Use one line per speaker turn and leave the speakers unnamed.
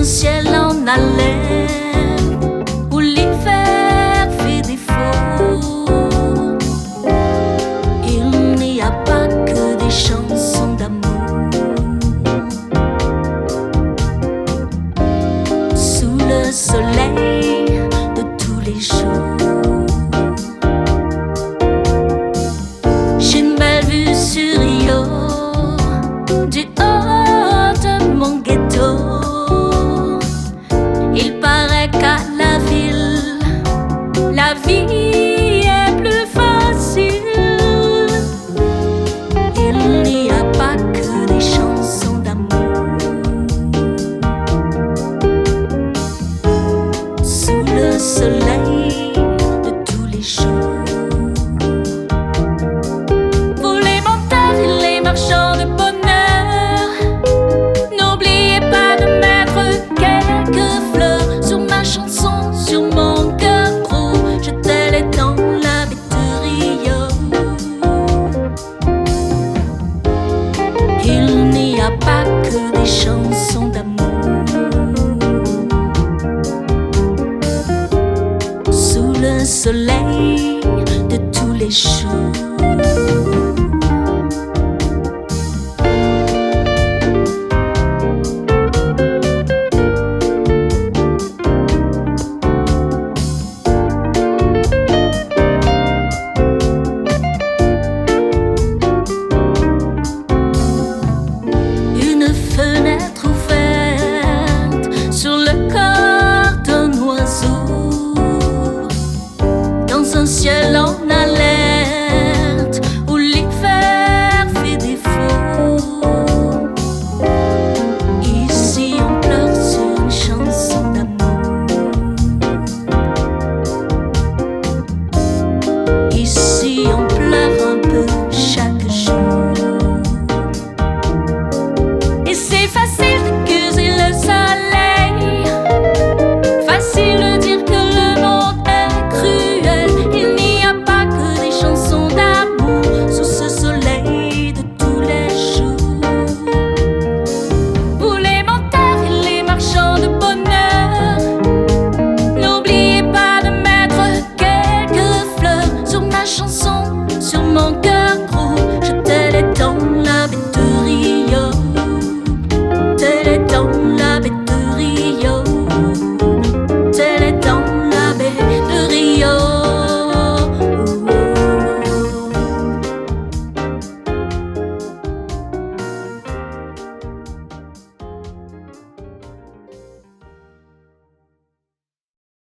ciel en alerte où l'hiver fait défaut. Il n'y a pas que des chansons d'amour. Sous le soleil de tous les jours, j'ai une belle vue sur Rio, du haut de mon ghetto. Il paraît qu'à la vie est plus facile. Il n'y a pas que des chansons d'amour. Sous le soleil de tous les jours, vous les menteurs et les marchands de bonheur, n'oubliez pas de mettre quelques fleurs sur ma chanson, sur mon cœur gros. Je t'allais dans la baie de Rio. Il n'y a pas que des chansons d'amour. Sous le soleil de tous les jours. Une fenêtre ouverte sur le corps d'un oiseau, dans un ciel en alerte où l'hiver fait défaut. Ici on pleure sur une chanson d'amour. Ici on pleure un peu chaque jour. Et c'est facile